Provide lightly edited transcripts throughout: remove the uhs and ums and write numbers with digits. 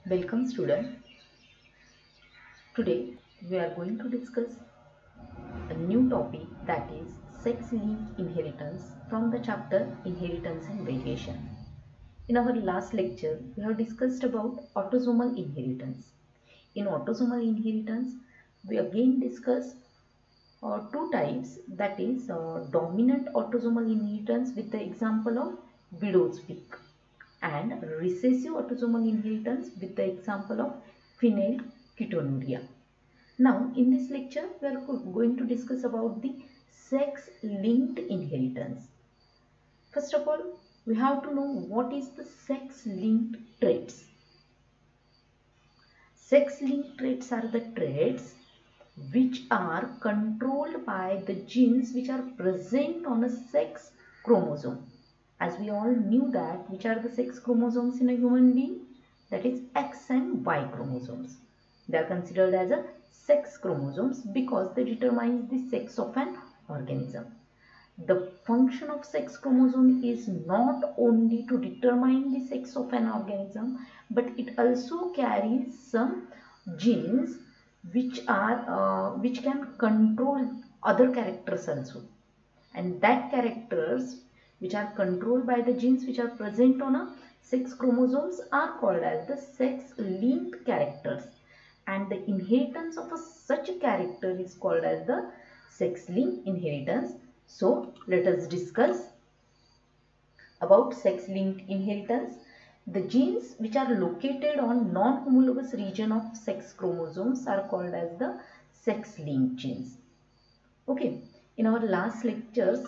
Welcome student. Today we are going to discuss a new topic, that is sex-linked inheritance from the chapter Inheritance and Variation. In our last lecture we have discussed about autosomal inheritance. In autosomal inheritance we again discuss two types, that is dominant autosomal inheritance with the example of widow's peak and recessive autosomal inheritance with the example of phenylketonuria. Now, in this lecture, we are going to discuss about the sex-linked inheritance. First of all, we have to know what is the sex-linked traits. Sex-linked traits are the traits which are controlled by the genes which are present on a sex chromosome. As we all knew that, which are the sex chromosomes in a human being? That is X and Y chromosomes. They are considered as a sex chromosomes because they determine the sex of an organism. The function of sex chromosome is not only to determine the sex of an organism, but it also carries some genes which can control other characters also, and that characters which are controlled by the genes which are present on a sex chromosomes are called as the sex linked characters, and the inheritance of such a character is called as the sex linked inheritance. So let us discuss about sex linked inheritance. The genes which are located on non-homologous region of sex chromosomes are called as the sex linked genes. Okay, in our last lectures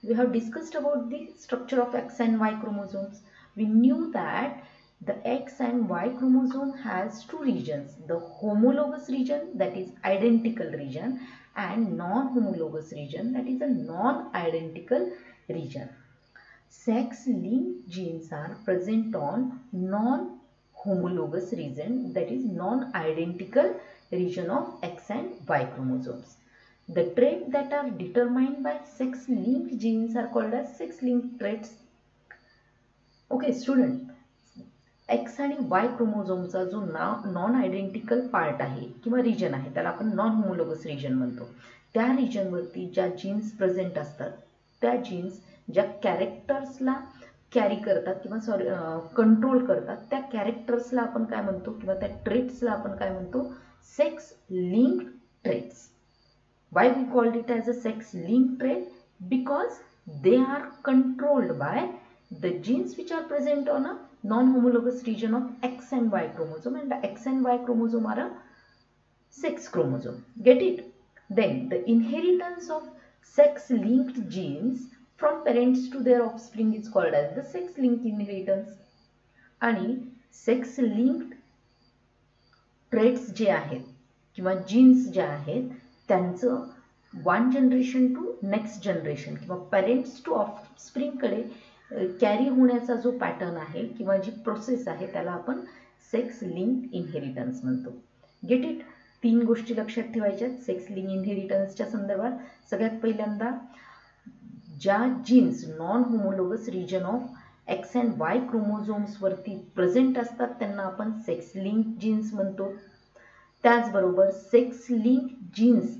we have discussed about the structure of X and Y chromosomes. We knew that the X and Y chromosome has two regions, the homologous region, that is identical region, and non-homologous region, that is a non-identical region. Sex-linked genes are present on non-homologous region, that is non-identical region of X and Y chromosomes. The traits that are determined by sex-linked genes are called as sex-linked traits. Okay student, X आणि Y क्रोमोझोमचा जो non identical part आहे किंवा region आहे त्याला आपण non homologous region म्हणतो. त्या रिजनवरती ज्या जीन्स प्रेझेंट असतात त्या जीन्स ज्या कॅरेक्टर्सला कॅरी करतात किंवा कंट्रोल करतात त्या कॅरेक्टर्सला आपण काय म्हणतो किंवा त्या ट्रेट्सला आपण काय म्हणतो? Sex linked traits. Why we called it as a sex linked trait? Because they are controlled by the genes which are present on a non-homologous region of X and Y chromosome, and the X and Y chromosome are a sex chromosome. Get it? Then the inheritance of sex linked genes from parents to their offspring is called as the sex linked inheritance. आणि sex linked traits जे आहेत किंवा jeans जे आहेत त्यांचं one generation to next generation किंवा parents to offspring कडे carry होण्याचा जो पॅटर्न आहे किंवा जी प्रोसेस आहे त्याला आपण सेक्स लिंक्ड इनहेरिटन्स म्हणतो. Get it? तीन गोष्टी लक्षात ठेवायच्या सेक्स लिंक्ड इनहेरिटन्सच्या संदर्भात. सगळ्यात पहिल्यांदा ज्या genes non homologous region of X and Y chromosomes वरती प्रेझेंट असतात त्यांना आपण सेक्स लिंक्ड जीन्स म्हणतो. त्याचबरोबर सेक्स लिंक्ड जीन्स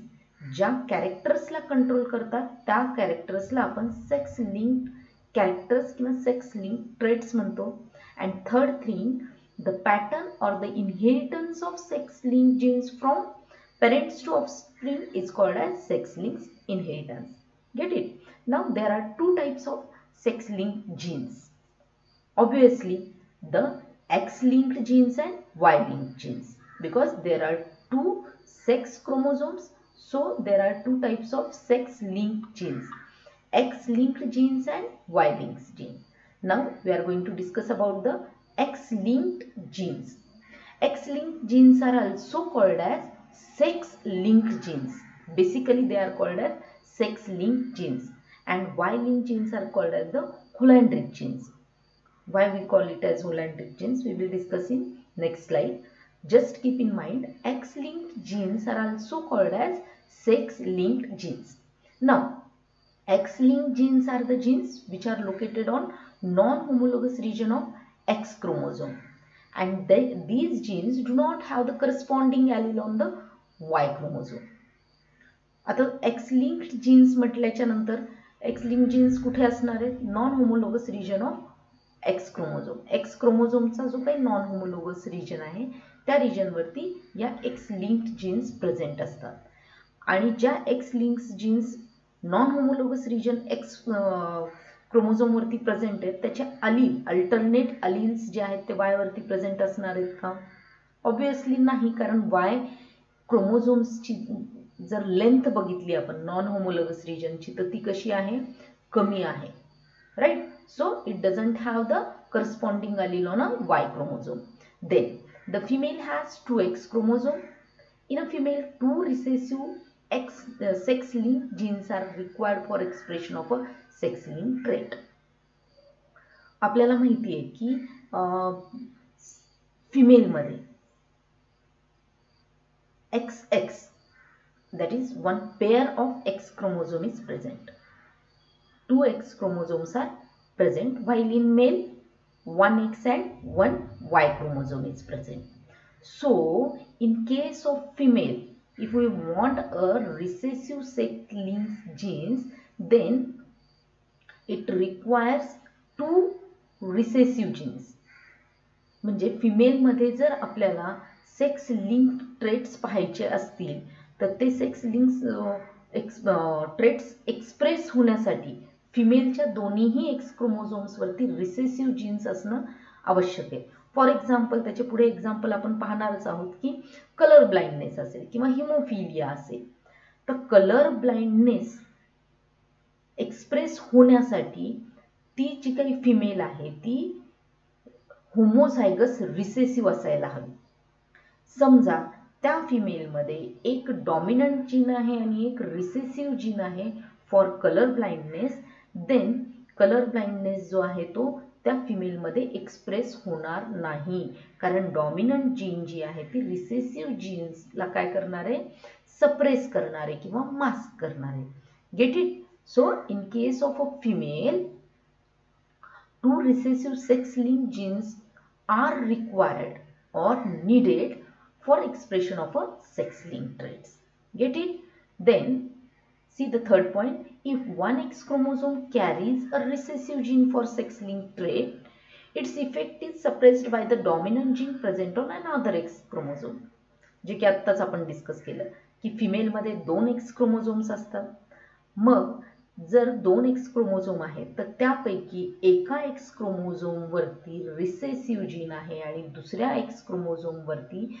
ज्या कॅरेक्टर्सला कंट्रोल करतात त्या कॅरेक्टर्सला आपण सेक्स लिंक्ड कॅरेक्टर्स किंवा सेक्स लिंक्ड ट्रेट्स म्हणतो. And third thing, the pattern or the inheritance of sex linked genes from parents to offspring is called as sex linked inheritance. Get it? Now there are two types of sex linked genes. Obviously the X linked genes and Y linked genes, because there are two sex chromosomes, so there are two types of sex linked genes, X linked genes and Y linked genes. Now we are going to discuss about the X linked genes. X linked genes are also called as sex linked genes. Basically they are called as sex linked genes, and Y linked genes are called as the Hollandric genes. Why we call it as Hollandric genes we will discuss in next slide. Just keep in mind X linked genes are also called as sex linked genes. Now X linked genes are the genes which are located on non homologous region of X chromosome, and these genes do not have the corresponding allele on the Y chromosome. आता X linked genes म्हटल्याच्या नंतर X linked genes कुठे असणार आहेत? Non homologous region of X chromosome. X क्रोमोझोमचा जो काही non homologous region आहे त्या रिजनवरती या एक्स लिंक्ड जीन्स प्रेझेंट असतात. आणि ज्या X linked genes non homologous region X क्रोमोझोमवरती प्रेझेंट आहेत त्याचे अलील अल्टरनेट अलील्स जे आहेत ते वायवरती प्रेझेंट असणार आहेत का? ऑब्वियसली नाही, कारण वाय क्रोमोझोम्सची जर लेंथ बघितली आपण नॉन होमोलोगस रिजनची तर ती कशी आहे? कमी आहे, right. So it doesn't have the corresponding allele on a Y chromosome. Then the female has 2 X chromosome. In a female 2 recessive sex linked genes are required for expression of a sex linked trait. आपल्याला माहिती आहे की female मध्ये XX, that is one pair of X chromosome is present. 2 X chromosomes are present, while in male 1 X and 1 Y chromosome is present. So in case of female, if we want a recessive sex linked genes, then it requires 2 recessive genes. म्हणजे female मध्ये जर आपल्याला sex linked traits पाहायचे असतील तर ते sex links traits express होण्यासाठी फिमेलच्या दोन्हीही एक्स क्रोमोझोम्सवरती रिसेसिव्ह जीन्स असणं आवश्यक आहे. फॉर एक्झाम्पल त्याचे पुढे एक्झाम्पल आपण पाहणारच आहोत की कलर ब्लाइंडनेस असेल किंवा हिमोफिलिया असेल, तर कलर ब्लाइंडनेस एक्सप्रेस होण्यासाठी ती जी काही फिमेल आहे ती होमोझायगस रिसेसिव्ह असायला हवी. समजा त्या फिमेलमध्ये एक डॉमिनंट जीन आहे आणि एक रिसेसिव्ह जीन आहे for colour blindness, then colour blindness जो आहे तो त्या फिमेलमध्ये एक्सप्रेस होणार नाही, कारण डॉमिनंट जीन जी आहे ती रिसेसिव्ह जीन्सला काय करणार आहे? सप्रेस करणार आहे किंवा मास्क करणार आहे. Get it? So in case of a female 2 recessive sex-linked genes are required or needed for expression of a sex-linked traits. Get it? Then see the third point. If one X chromosome carries a recessive gene for sex-linked trait, its effect is suppressed by the dominant gene present on another X chromosome. जे की आत्ताच आपण discuss केलं की female मध्ये 2 X chromosomes असतात. मग जर 2 एक्स क्रोमोझोम आहेत तर त्यापैकी एका एक्स क्रोमोझोम वरती रिसेसिव्ह जीन आहे आणि दुसऱ्या एक्स क्रोमोझोम वरती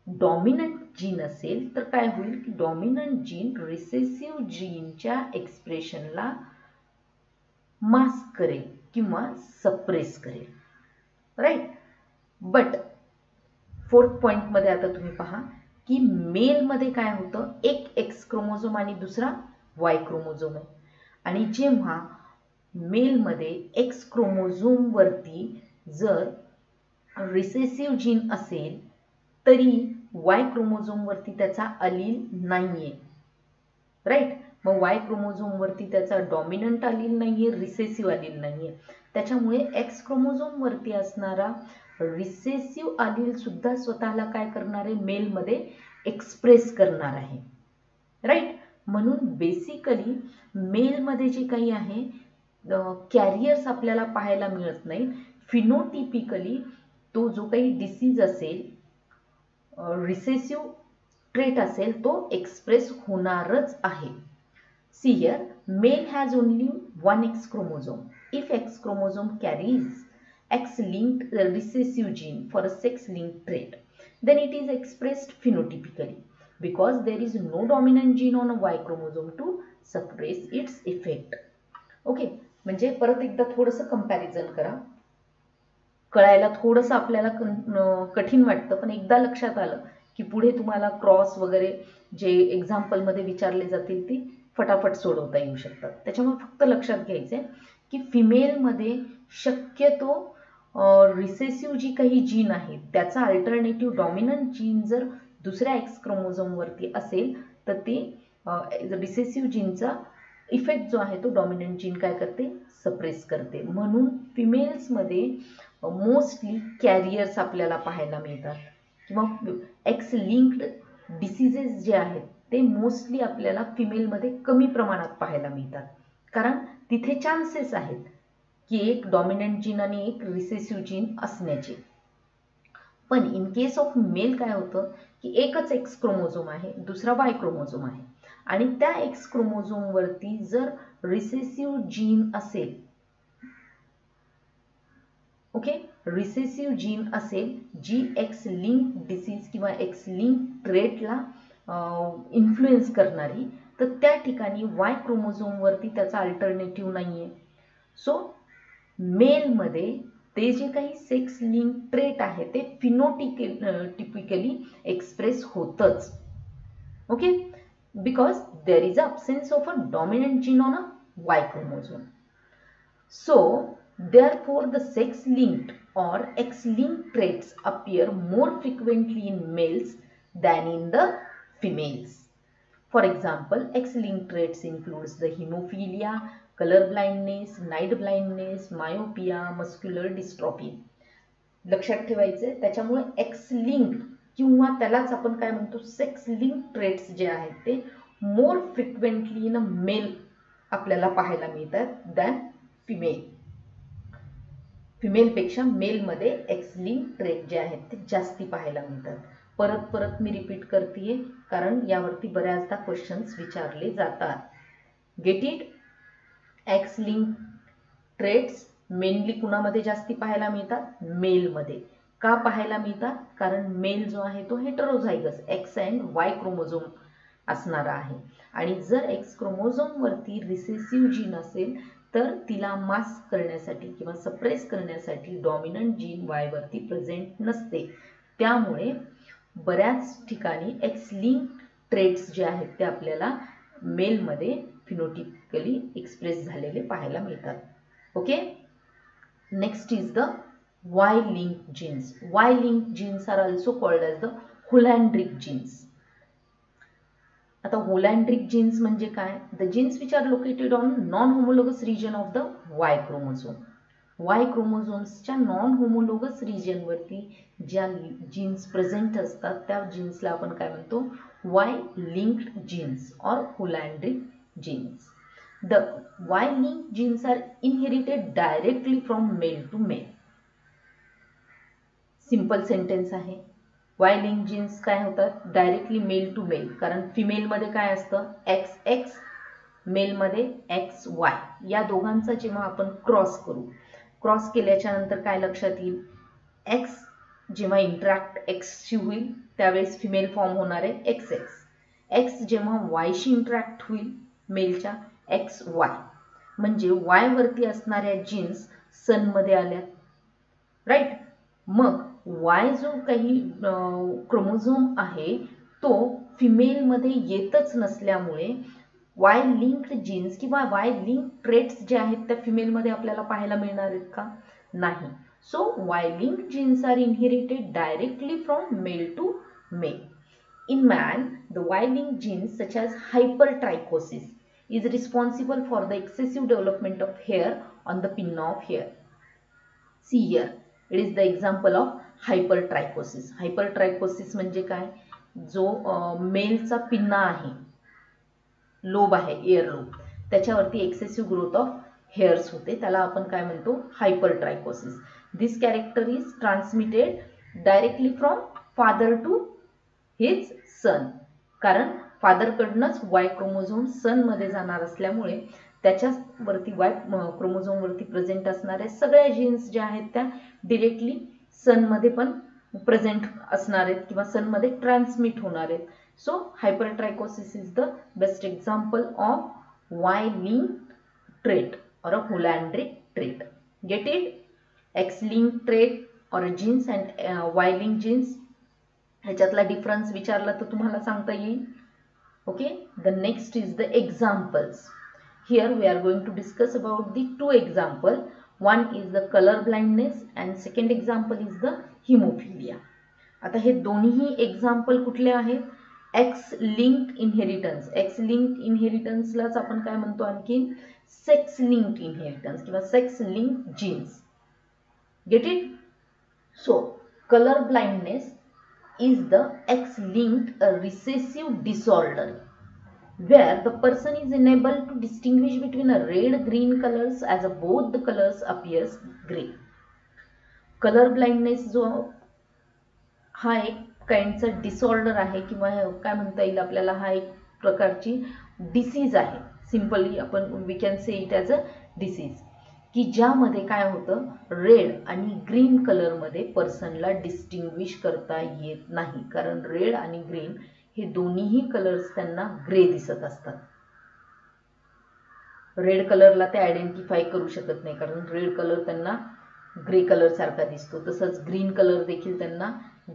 डॉमिनंट जीन असेल तर काय होईल की डॉमिनंट जीन रिसेसिव्ह जीनच्या एक्सप्रेशनला मास्क करेल किंवा सप्रेस करेल, राईट. बट फोर्थ पॉइंट मध्ये आता तुम्ही पहा की मेल मध्ये काय होतं? एक एक्स क्रोमोझोम आणि दुसरा वाय क्रोमोझोम आहे, आणि जेव्हा मेलमध्ये एक्स क्रोमोझोम वरती जर रिसेसिव्ह जीन असेल तरी वाय क्रोमोझोम वरती त्याचा अलील नाहीये, राईट. मग वाय क्रोमोझोम वरती त्याचा डॉमिनंट अलील नाहीये, रिसेसिव्ह अलील नाहीये, त्याच्यामुळे एक्स क्रोमोझोम वरती असणारा रिसेसिव्ह अलील सुद्धा स्वतःला काय करणार आहे? मेलमध्ये एक्सप्रेस करणार आहे, राईट. म्हणून बेसिकली मेलमध्ये जे काही आहे कॅरियर्स आपल्याला पाहायला मिळत नाही. फिनोटिपिकली तो जो काही डिसीज असेल, रिसेसिव्ह ट्रेट असेल, तो एक्सप्रेस होणारच आहे. See here, male has only 1 X chromosome. If X chromosome carries X linked recessive gene for a sex linked trait, then it is expressed phenotypically because there is no dominant gene on a Y chromosome to suppress its effect. Okay, म्हणजे परत एकदा थोडंसं comparison करा. कळायला थोडंसं आपल्याला कठीण वाटतं, पण एकदा लक्षात आलं की पुढे तुम्हाला क्रॉस वगैरे जे एक्झाम्पलमध्ये विचारले जातील ती फटाफट सोडवता येऊ शकतात. त्याच्यामुळे फक्त लक्षात घ्यायचं आहे की फिमेलमध्ये शक्यतो रिसेसिव्ह जी काही जीन आहे त्याचा अल्टरनेटिव्ह डॉमिनंट जीन जर दुसऱ्या एक्स क्रोमोझोमवरती असेल तर ते रिसेसिव्ह जीनचा इफेक्ट जो आहे तो डॉमिनंट जीन काय करते? सप्रेस करते. म्हणून फिमेल्समध्ये मोस्टली कॅरियर्स आपल्याला पाहायला मिळतात किंवा एक्स लिंक्ड डिसीजेस जे आहेत ते मोस्टली आपल्याला फिमेलमध्ये कमी प्रमाणात पाहायला मिळतात, कारण तिथे चान्सेस आहेत की एक डॉमिनंट जीन आणि एक रिसेसिव्ह जीन असण्याचे. पण इन केस ऑफ मेल काय होतं की एकच एक्स क्रोमोझोम आहे, दुसरा वाय क्रोमोझोम आहे, आणि त्या एक्स क्रोमोझोमवरती जर रिसेसिव्ह जीन असेल, ओके, रिसेसिव्ह जीन असेल जी एक्स लिंक डिसीज किंवा एक्स लिंक ट्रेटला इन्फ्लुएन्स करणारी, तर त्या ठिकाणी वाय क्रोमोझोमवरती त्याचा अल्टरनेटिव्ह नाही आहे. सो मेलमध्ये ते जे काही सेक्स लिंक ट्रेट आहे ते फिनोटिपिकली एक्सप्रेस होतच, okay, because there is absence of a dominant gene on a Y chromosome. So therefore the sex linked or X linked traits appear more frequently in males than in the females. For example, X linked traits includes the hemophilia, color blindness, night blindness, myopia, muscular dystrophy. लक्षात ठेवायचे त्याच्यामुळे X linked किंवा त्यालाच आपण काय म्हणतो sex link traits जे आहेत ते more frequently in a male आपल्याला पाहायला मिळतात दॅन फिमेल. फिमेलपेक्षा मेलमध्ये एक्स लिंक ट्रेट जे आहेत ते जास्ती पाहायला मिळतात. परत परत मी रिपीट करते कारण यावरती बऱ्याचदा क्वेश्चन्स विचारले जातात. Get it? X link traits mainly कुणामध्ये जास्ती पाहायला मिळतात? मेलमध्ये. का पाहायला मिळतात? कारण मेल जो आहे तो heterozygous x and Y chromosome असणारा आहे, आणि जर एक्स क्रोमोझोम वरती रिसेसिव्ह जीन असेल तर तिला मास्क करण्यासाठी किंवा सप्रेस करण्यासाठी डॉमिनंट जीन वाय वरती प्रेझेंट नसते. त्यामुळे बऱ्याच ठिकाणी एक्स लिंक ट्रेट्स जे आहेत ते आपल्याला मेलमध्ये फिनोटिपिकली एक्सप्रेस झालेले पाहायला मिळतात. Okay, next is the Y link genes. Y link genes are also called as the holandric genes. आता होलॅन्ड्रिक जीन्स म्हणजे काय? The genes which are located on non homologous region of the Y chromosome. Y क्रोमोझोम्सच्या non homologous रिजनवरती ज्या genes present असतात त्या जीन्सला आपण काय म्हणतो? Y linked genes or holandric genes. The Y link genes are inherited directly from male to mail. Simple sentence आहे. वाय लिंक जीन्स काय होतात? डायरेक्टली मेल टू मेल, कारण फिमेलमध्ये काय असतं? एक्स एक्स, मेलमध्ये एक्स वाय. या दोघांचा जेव्हा आपण क्रॉस करू, क्रॉस केल्याच्या नंतर काय लक्षात येईल? एक्स जेव्हा इंटरॅक्ट एक्सशी होईल त्यावेळेस फिमेल फॉर्म होणार आहे एक्स एक्स. एक्स जेव्हा वायशी इंटरॅक्ट होईल मेलच्या एक्स वाय, म्हणजे वाय वरती असणाऱ्या जीन्स सनमध्ये आल्या, राईट. मग वाय जो काही क्रोमोझोम आहे तो फिमेलमध्ये येतच नसल्यामुळे वाय लिंक्ड जीन्स किंवा वाय लिंक ट्रेट्स जे आहेत त्या फिमेलमध्ये आपल्याला पाहायला मिळणार आहेत का? नाही. So Y link genes are inherited directly from male to male. In man, the Y-linked genes such as hypertrichosis is responsible for the excessive development of hair on the pinna of hair. See here, it is the example of hypertrichosis. Hypertrichosis म्हणजे काय? जो मेलचा pinna आहे, lobe आहे, ear lobe, त्याच्यावरती excessive growth of hairs होते, त्याला आपण काय म्हणतो? Hypertrichosis. This character is transmitted directly from father to his son, कारण फादरकडनंच वाय क्रोमोझोम सनमध्ये जाणार असल्यामुळे त्याच्यावरती वाय क्रोमोझोमवरती प्रेझेंट असणाऱ्या सगळ्या जीन्स ज्या आहेत त्या डिरेक्टली सनमध्ये पण प्रेझेंट असणार आहेत किंवा सनमध्ये ट्रान्समिट होणार आहेत. So hypertrichosis is the best example of Y link trait or a holandric trait. Get it? X-linked trait or a genes and Y-linked genes. ह्याच्यातला डिफरन्स विचारला तर तुम्हाला सांगता येईल. Okay, the next is the examples. Here we are going to discuss about the two example. One is the colour blindness and second example is the haemophilia. आता हे दोन्ही example कुठले आहेत? X linked inheritance. X linked इनहेरिटन्सलाच आपण काय म्हणतो आणखी? सेक्स लिंक्ड इनहेरिटन्स किंवा sex linked genes. Get it? So color blindness is the X-linked recessive disorder where the person is unable to distinguish between a red green colors as both the colors appears gray. Colour blindness जो हा एक काइंडचा disorder आहे किंवा काय म्हणता येईल आपल्याला, हा एक प्रकारची डिसीज आहे. सिंपली आपण we can say it as a disease, की ज्यामध्ये काय होतं, रेड आणि ग्रीन कलरमध्ये पर्सनला डिस्टिंग्विश करता येत नाही, कारण रेड आणि ग्रीन हे दोन्हीही कलर्स त्यांना ग्रे दिसत असतात. रेड कलरला ते आयडेंटिफाय करू शकत नाही कारण रेड कलर त्यांना ग्रे कलर सारखा दिसतो, तसंच ग्रीन कलर देखील त्यांना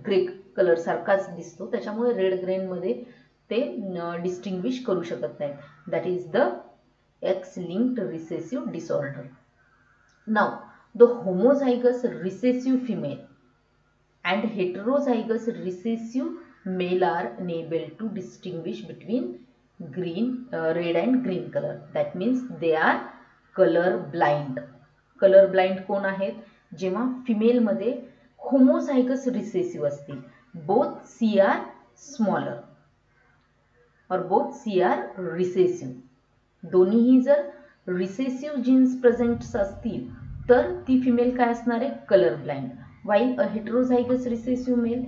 ग्रे कलर सारखाच दिसतो. त्याच्यामुळे रेड ग्रीन मध्ये ते डिस्टिंग्विश करू शकत नाहीत. That is the X-linked recessive disorder. Now the homozygous recessive female and heterozygous recessive male are unable to distinguish between red and green color. That means they are color blind. color blind कोण आहेत, जेव्हा female मध्ये homozygous recessive असतील, both CR smaller और both CR recessive, दोन्हीही जर recessive jeans present असतील तर ती फिमेल काय असणार आहे, colour blind. While a heterozygous recessive male,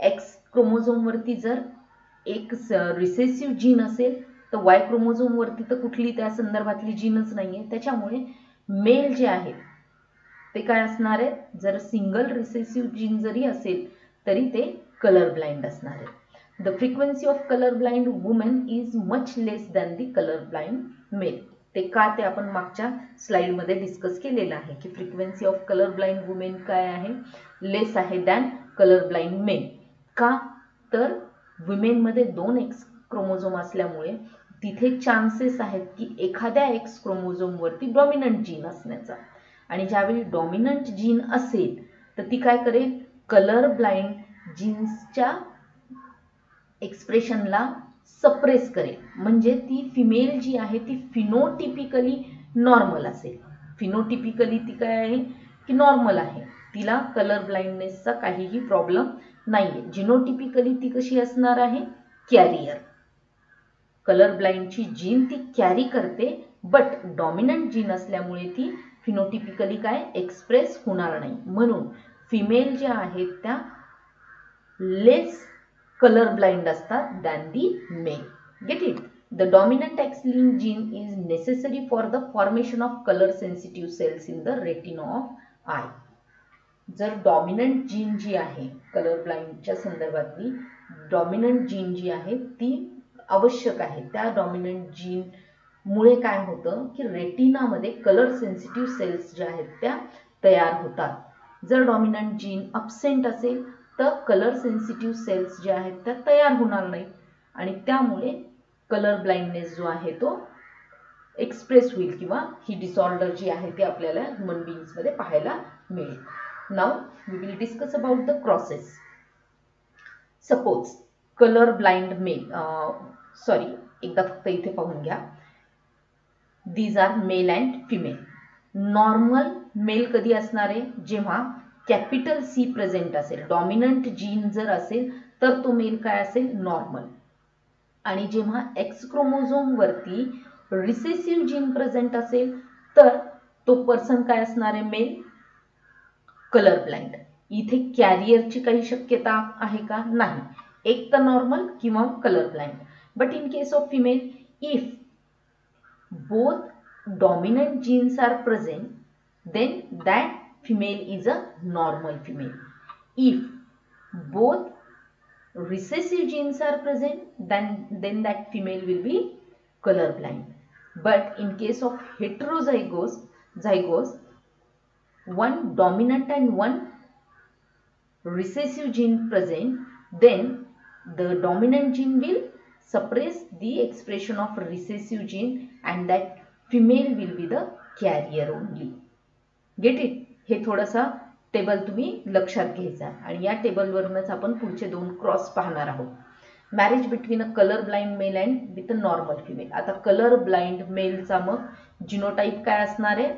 X chromosome वरती जर एक रिसेसिव्ह जीन असेल तर Y क्रोमोझोम वरती तर कुठली त्या संदर्भातली जीनच नाहीये. त्याच्यामुळे मेल जे आहे ते काय असणार आहे, जर सिंगल रिसेसिव्ह जीन जरी असेल तरी ते कलर ब्लाइंड असणार आहे. The frequency of colour blind women is much less than the colour blind mail. ते का, ते आपण मागच्या स्लाइड मध्ये डिस्कस केलेलं आहे की frequency of colour blind women काय आहे, लेस आहे दॅन कलर ब्लाइंड मेल. का, तर वुमेन मध्ये 2 X क्रोमोझोम असल्यामुळे तिथे चान्सेस आहेत की एखाद्या X क्रोमोझोम वरती डॉमिनंट जीन असण्याचा, आणि ज्यावेळी डॉमिनंट जीन असेल तर ती काय करेल, कलर ब्लाइंड जीन्सच्या एक्सप्रेशनला सप्रेस करेल. म्हणजे ती फिमेल जी आहे ती फिनोटिपिकली नॉर्मल असेल. फिनोटिपिकली ती काय आहे की नॉर्मल आहे, तिला कलर ब्लाइंडनेसचा काहीही प्रॉब्लेम नाहीये. जिनोटिपिकली ती कशी असणार आहे, कॅरियर. कलर ब्लाइंडची जीन ती कॅरी करते, बट डॉमिनंट जीन असल्यामुळे ती फिनोटिपिकली काय एक्सप्रेस होणार नाही. म्हणून फिमेल ज्या आहेत त्या लेस color blind असतात than the male. Get it? The dominant X-linked gene is necessary for the formation of color sensitive cells in the retina of eye. जर डॉमिनंट जीन जी आहे कलर ब्लाइंडच्या संदर्भातली डॉमिनंट जीन जी आहे ती आवश्यक आहे, त्या डॉमिनंट जीन मुळे काय होतं की रेटिनामध्ये कलर सेन्सिटिव्ह सेल्स ज्या आहेत त्या तयार होतात. जर डॉमिनंट जीन अब्सेंट असेल तर कलर सेन्सिटिव्ह सेल्स जे आहेत त्या तयार होणार नाही आणि त्यामुळे कलर ब्लाइंडनेस जो आहे तो एक्सप्रेस होईल किंवा ही डिसऑर्डर जी आहे ती आपल्याला ह्यूमन बीइंग्स मध्ये पाहायला मिळेल. Now we will discuss about the crosses. Suppose colour blind male, sorry एकदा फक्त इथे पाहून घ्या, these are male and female. Normal male कधी असणार आहे, जेव्हा कॅपिटल C प्रेझेंट असेल, डॉमिनंट जीन जर असेल तर तो मेल काय असेल, नॉर्मल. आणि जेव्हा X क्रोमोझोम वरती रिसेसिव्ह जीन प्रेझेंट असेल तर तो पर्सन काय असणार आहे, मेल, कलर ब्लाइंड. इथे कॅरियरची काही शक्यता आहे का, नाही, एक तर नॉर्मल किंवा colour blind. But in case of female, if both dominant genes are present then that female is a normal female. If both recessive genes are present, then that female will be color blind. But in case of heterozygous, one dominant and one recessive gene present, then the dominant gene will suppress the expression of recessive gene and that female will be the carrier only. Get it? हे थोडासा table तुम्ही लक्षात घ्यायचा आणि या टेबलवरूनच आपण पुढचे 2 cross पाहणार आहोत. Marriage between a colour blind mail and with a normal female. आता कलर ब्लाइंड मेलचा मग जिनोटाइप काय असणार आहे,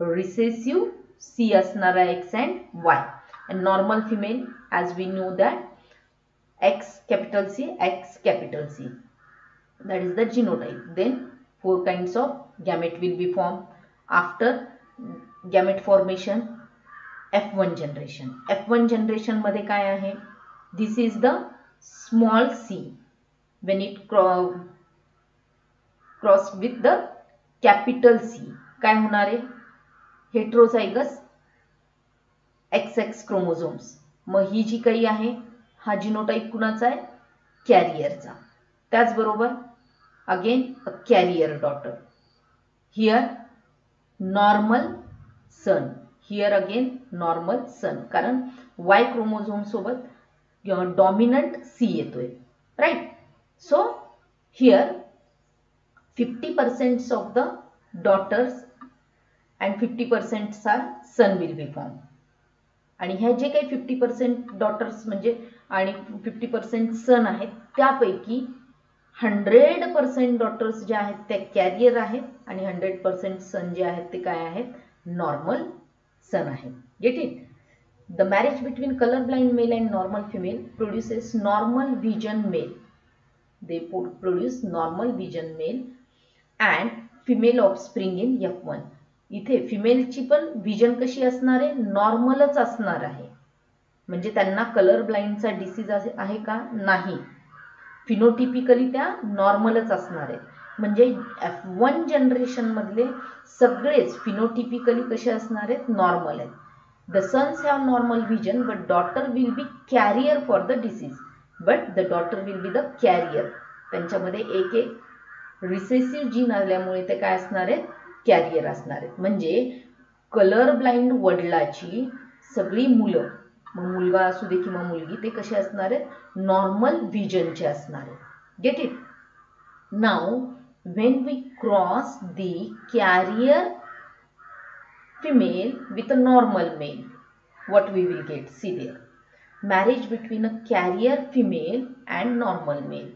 रिसेसिव्ह C असणार आहे X and Y. And normal female, as we know that X capital C, X capital C. That is the genotype. Then 4 kinds of gamete will be formed. After gamete formation, F1 generation. F1 generation मध्ये काय आहे? This is the small c when it cross with the capital C. काय होणार आहे? Heterozygous XX chromosomes. मग ही जी काही आहे हा जीनोटाइप कुणाचा आहे? कॅरियरचा. त्याचबरोबर again a carrier daughter. Here normal son. Here again normal son, कारण Y क्रोमोझोम सोबत डॉमिनंट C येतोय, right. So here 50% of the daughters and 50% are son will be formed. आणि ह्या जे काही 50% daughters म्हणजे आणि 50% son आहेत त्यापैकी 100% daughters जे आहेत त्या कॅरियर आहेत आणि 100% son जे आहेत ते काय आहेत? नॉर्मल son आहेत. Get it? The marriage between colorblind male and normal female produces normal vision male. They produce normal vision male and female offspring in F1. इथे फिमेलची पण विजन कशी असणार आहे? नॉर्मलच असणार आहे. म्हणजे त्यांना कलर ब्लाइंडचा डिसीज आहे का? नाही. फिनोटिपिकली त्या नॉर्मलच असणार आहे. म्हणजे F1 जनरेशन मधले सगळेच फिनोटिपिकली कसे असणार आहेत? नॉर्मल आहेत. The sons have normal vision but daughter will be carrier for the disease. But the daughter will be the carrier. त्यांच्यामध्ये एक रिसेसिव्ह जीन आल्यामुळे ते काय असणार आहेत? कॅरियर असणार आहेत. म्हणजे कलर ब्लाइंड वडिलाची सगळी मुलं, मग मुलगा असू दे किंवा मुलगी, ते कसे असणार आहेत? नॉर्मल विजनचे असणार आहेत. Get it? Now when we cross the carrier female with a normal male, what we will get? See there, marriage between a carrier female and normal male.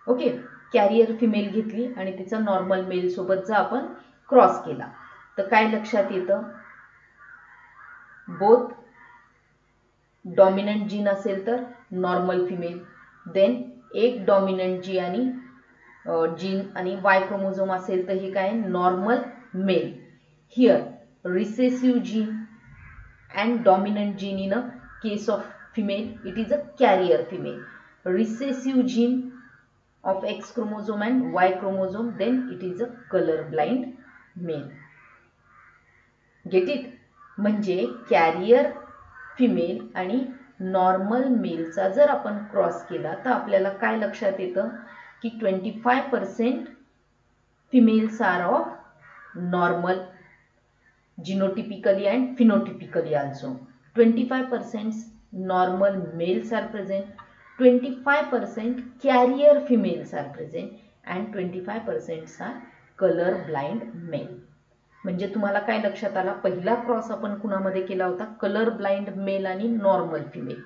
Okay, carrier female घेतली आणि तिचा normal mail सोबत जर आपण cross केला तर काय लक्षात येतं? बोथ डॉमिनंट जीन असेल तर नॉर्मल फिमेल, देन एक डॉमिनंट जीन आणि Y क्रोमोझोम असेल तर हे काय? Normal male. Here recessive gene and dominant gene in a case of female, it is a carrier female. Recessive gene of X chromosome and Y chromosome, then it is a color blind male. Get it? म्हणजे carrier female आणि normal मेलचा जर आपण cross केला तर आपल्याला काय लक्षात येतं की 25% females are of normal genotypically and phenotypically also. 25% normal males are present, 25% carrier females are present and 25% are color blind male. म्हणजे तुम्हाला काय लक्षात आला? पहिला क्रॉस आपण कुणामध्ये केला होता? कलर ब्लाइंड मेल आणि नॉर्मल फिमेल.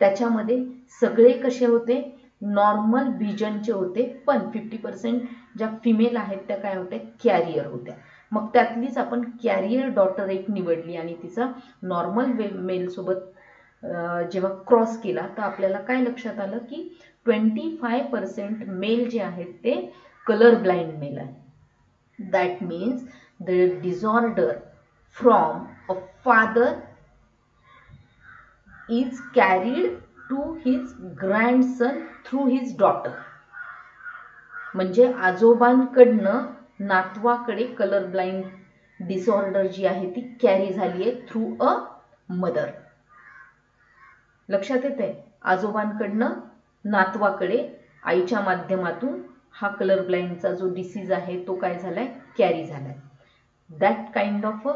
त्याच्यामध्ये सगळे कसे होते? नॉर्मल विजनचे होते, पण 50% ज्या फिमेल आहेत त्या काय होत्या? कॅरियर होत्या. मग त्यातलीच आपण कॅरियर डॉटर एक निवडली आणि तिचा नॉर्मल मेल सोबत जेव्हा क्रॉस केला तर आपल्याला काय लक्षात आलं की 25% मेल जे आहेत ते कलर ब्लाइंड मेल आहे. That means the disorder from a father is carried to his grandson through his daughter. म्हणजे आजोबांकडनं नातवाकडे कलर ब्लाइंड डिसऑर्डर जी आहे ती कॅरी झाली आहे थ्रू अ मदर. लक्षात येते? आजोबांकडनं नातवाकडे आईच्या माध्यमातून हा कलर ब्लाइंडचा जो डिसीज आहे तो काय झालाय? कॅरी झालाय. That kind of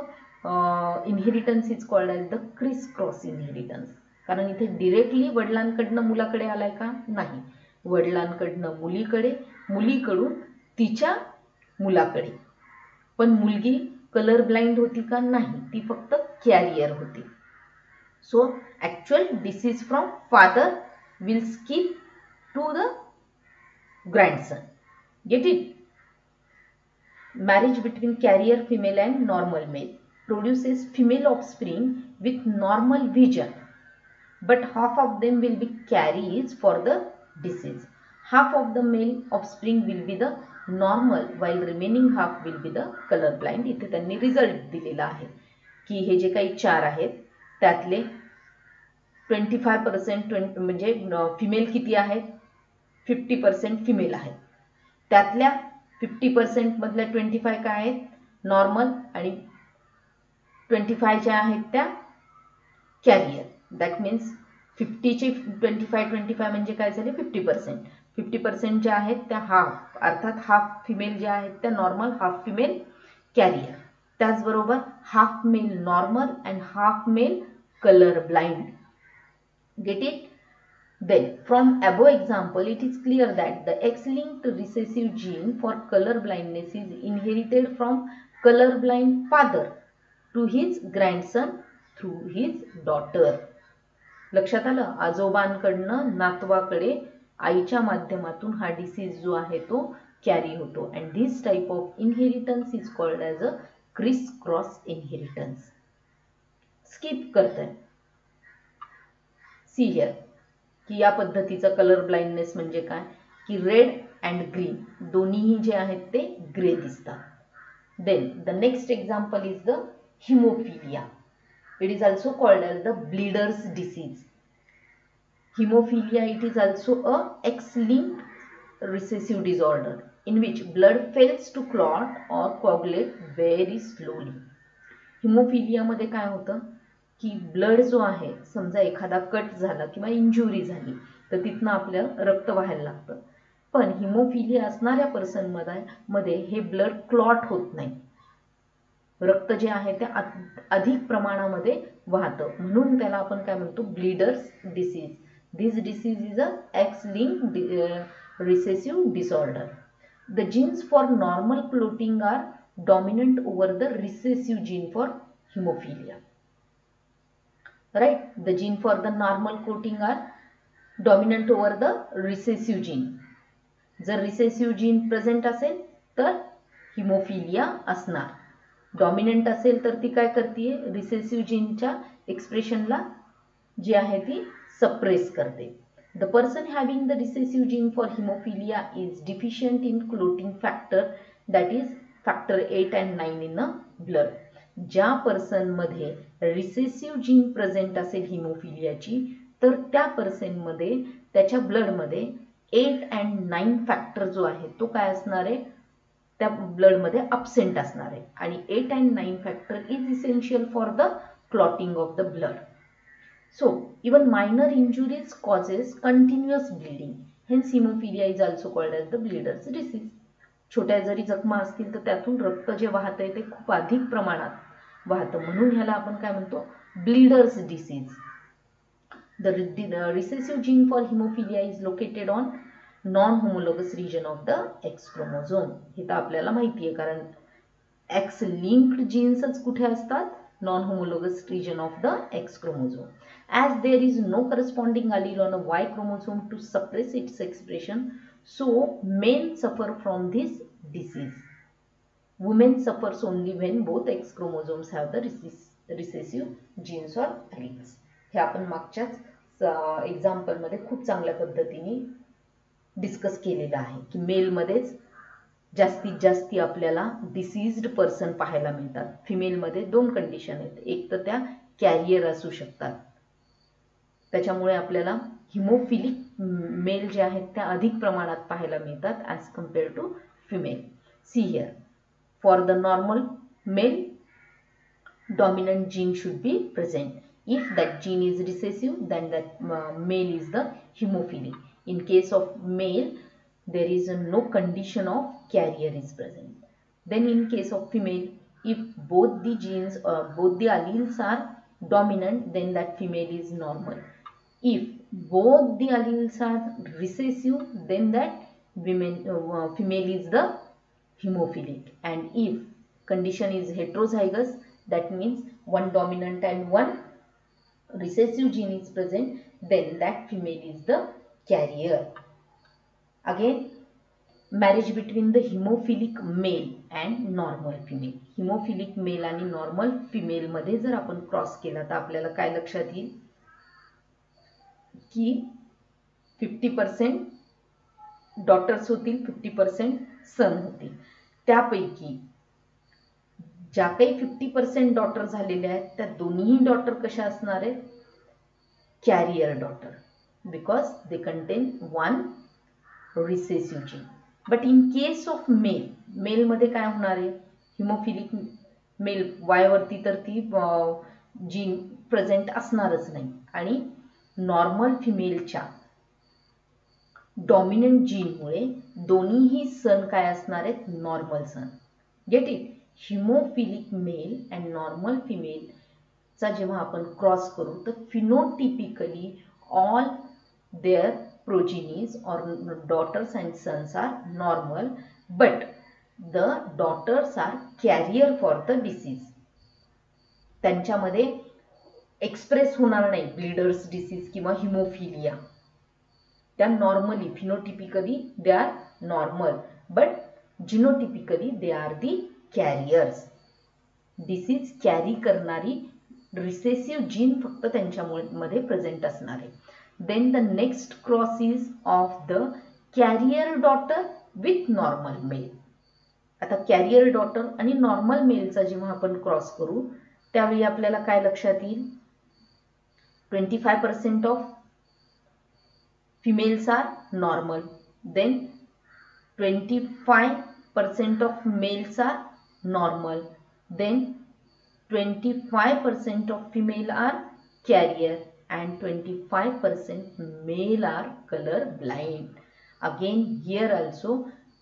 inheritance is called as the criss cross inheritance. कारण इथे डिरेक्टली वडिलांकडनं मुलाकडे आलाय का? नाही. वडिलांकडनं मुलीकडे, मुलीकडून तिच्या मुलाकडे. पण मुलगी कलर ब्लाइंड होती का? नाही, ती फक्त कॅरियर होती. So actual disease from father will skip to the grandson. Get it? Marriage between carrier female and normal male. produces female offspring with normal vision, but half of them will be carriers for the disease. Half of the male offspring will be the normal while remaining half will be the color blind. इथे त्यांनी result दिलेला आहे की हे जे काही 4 आहेत त्यातले 25% म्हणजे फिमेल किती आहेत, 50% फिमेल आहेत. त्यातल्या 50% मधल्या 25 काय आहेत नॉर्मल आणि 25 ज्या आहेत त्या कॅरियर. दॅट मीन्स 50 चे 25 म्हणजे काय झाले 50%. 50% ज्या आहेत त्या हाफ, अर्थात हाफ फिमेल ज्या आहेत त्या नॉर्मल, हाफ फिमेल कॅरियर. त्याचबरोबर half male normal and half male color blind. Get it? Then from above example it is clear that the X-linked recessive gene for color blindness is inherited from color blind father to his grandson through his daughter. लक्षात आलं, आजोबांकडनं नातवाकडे आईच्या माध्यमातून हा disease जो आहे तो carry होतो. And this type of inheritance is called as a criss cross inheritance. Skip करतोय. सी हियर की या पद्धतीचा कलर ब्लाइंडनेस म्हणजे काय की रेड अँड ग्रीन दोन्हीही जे आहेत ते ग्रे दिसतात. Then the next example is the haemophilia. It is also called as the bleeders disease. Hemophilia, it is also a X-linked recessive disorder in which blood fails to clot or coagulate very slowly. Hemophilia मध्ये काय होतं की blood जो आहे, समजा एखादा cut झाला किंवा इंजुरी झाली तर तिथनं आपल्याला रक्त वाहायला लागतं. पण हिमोफिलिया असणाऱ्या पर्सन मध्ये हे ब्लड क्लॉट होत नाही. रक्त जे आहे ते अधिक प्रमाणामध्ये वाहतं, म्हणून त्याला आपण काय म्हणतो bleeders disease. This disease is a X-linked recessive disorder. The genes for normal clotting are dominant over the recessive gene for hemophilia. Right? The gene for the normal clotting are dominant over the recessive gene. जर recessive gene present असेल तर haemophilia असणार. Dominant असेल तर ती काय करते, recessive जीनच्या एक्सप्रेशनला जी आहे ती suppress करते. The person having the recessive gene for hemophilia is deficient in clotting factor, that is factor 8 and 9 in the blood. ज्या पर्सन मध्ये रिसेसिव्ह जीन प्रेझेंट असेल हिमोफिलियाची तर त्या पर्सन मध्ये त्याच्या ब्लड मध्ये 8 and 9 फॅक्टर जो आहे तो काय असणार आहे, त्या ब्लड मध्ये अब्सेंट असणार आहे. आणि 8 and 9 factor is essential for the clotting of the blood. So, even minor injuries causes continuous bleeding. Hence, hemophilia is also called as the bleeder's disease. छोट्या जरी जखमा असतील तर त्यातून रक्त जे वाहतंय ते खूप अधिक प्रमाणात वाहतं, म्हणून ह्याला आपण काय म्हणतो bleeders disease. The recessive gene for hemophilia is located on non-homologous region of the X chromosome. हे तर आपल्याला माहिती आहे कारण X linked genes कुठे असतात, non-homologous region of the X chromosome. As there is no corresponding allele on a Y chromosome to suppress its expression, so men suffer from this disease. Women suffers only when both X chromosomes have the recessive genes or alleles. हे आपण मागच्याच example मध्ये खूप चांगल्या पद्धतीने discuss केलेलं आहे की मेल मध्येच जास्तीत जास्ती आपल्याला डिसीज्ड पर्सन पाहायला मिळतात. फिमेल मध्ये दोन कंडिशन आहेत, एक तर त्या कॅरियर असू शकतात, त्याच्यामुळे आपल्याला हिमोफिलिक मेल जे आहेत त्या अधिक प्रमाणात पाहायला मिळतात as compare to female. See here for the normal male dominant gene should be present. If that gene is recessive, then that male is the hemophilic. In case of male, there is no condition of carrier is present. Then in case of female, if both the genes or both the alleles are dominant, then that female is normal. If both the alleles are recessive, then that female is the hemophilic. And if condition is heterozygous, that means one dominant and one recessive gene is present, then that female is the carrier. Again, marriage between the haemophilic male and normal female. Haemophilic male आणि normal female मध्ये जर आपण cross केला तर आपल्याला काय लक्षात येईल की 50% डॉटर्स होतील, 50% सन होतील. त्यापैकी ज्या काही 50% डॉटर झालेल्या आहेत त्या दोन्ही डॉटर कशा असणार आहेत, carrier daughter, because they contain one recessive gene. But in case of male, मेलमध्ये काय होणार आहे, हिमोफिलिक मेल वायवरती तर ती जीन प्रेझेंट असणारच नाही आणि नॉर्मल फिमेलच्या डॉमिनंट जीनमुळे दोन्हीही सन काय असणार आहेत, normal son. Get it. Haemophilic male and normal फिमेलचा जेव्हा आपण क्रॉस करू तर phenotypically all their progenies or daughters and sons are normal, but the daughters are carrier for the disease. त्यांच्यामध्ये एक्सप्रेस होणार नाही ब्लीडर्स डिसीज किंवा हिमोफिलिया. त्या normally phenotypically they are normal, but genotypically they are the carriers. Disease carry करणारी recessive gene फक्त त्यांच्यामध्ये present असणार आहे. Then the next cross is of the carrier daughter with normal male. आता carrier daughter आणि normal मेलचा जेव्हा आपण cross करू त्यावेळी आपल्याला काय लक्षात येईल, 25% of females are normal, then 25% of males are normal, then 25% of female are carrier and 25% male are color blind. Again here also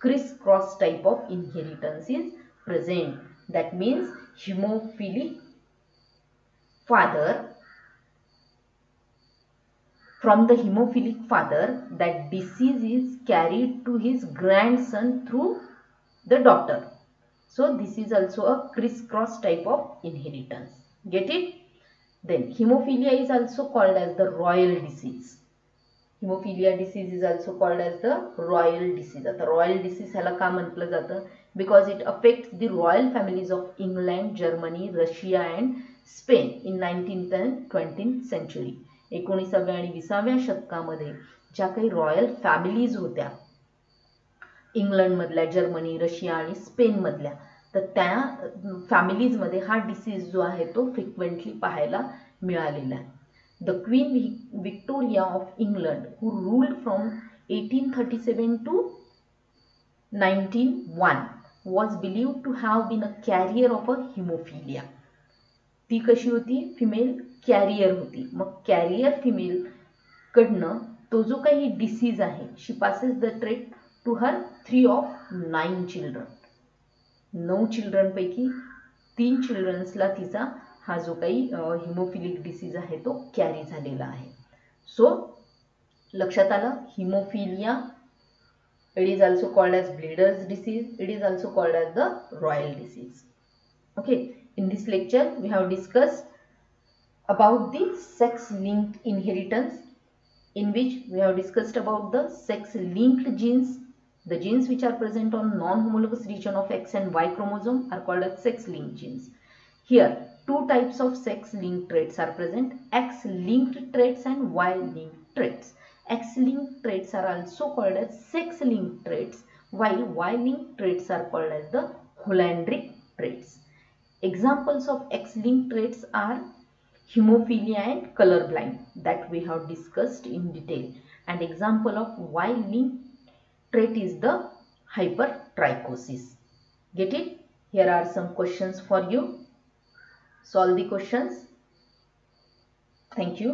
criss-cross type of inheritance is present. That means hemophilic father, from the hemophilic father that disease is carried to his grandson through the daughter. So this is also a criss-cross type of inheritance. Get it? Then hemophilia is also called as the royal disease. Hemophilia disease is also called as the royal disease. आता royal disease ह्याला का म्हटलं जातं, because it affects the royal families of England, Germany, Russia and Spain in 19th and 20th century. 19व्या आणि 20व्या शतकामध्ये ज्या काही royal families होत्या इंग्लंड मधल्या, जर्मनी, रशिया आणि स्पेन मधल्या, तर त्या फॅमिलीजमध्ये हा डिसीज जो आहे तो फ्रिक्वेंटली पाहायला मिळालेला आहे. The queen Victoria of England who ruled from 1837 to 1901 was believed to have been a carrier of a hemophilia. ती कशी होती, फिमेल कॅरियर होती. मग कॅरियर फिमेल कडनं तो जो काही डिसीज आहे, she passes the trait to her 3 of 9 children. 9 चिल्ड्रनपैकी 3 चिल्ड्रन्सला तिचा हा जो काही हिमोफिलिक डिसीज आहे तो कॅरी झालेला आहे. सो लक्षात आलं, hemophilia, it is also called as bleeders disease, it is also called as the royal disease. Okay, in this lecture we have discussed about the sex linked inheritance, in which we have discussed about the sex linked genes. The genes which are present on non-homologous region of X and Y chromosome are called as sex-linked genes. Here, two types of sex-linked traits are present: X-linked traits and Y-linked traits. X-linked traits are also called as sex-linked traits, while Y-linked traits are called as the Hollandric traits. Examples of X-linked traits are hemophilia and colorblind, that we have discussed in detail. And example of Y-linked trait is the hypertrichosis. Get it? Here are some questions for you. Solve the questions. Thank you.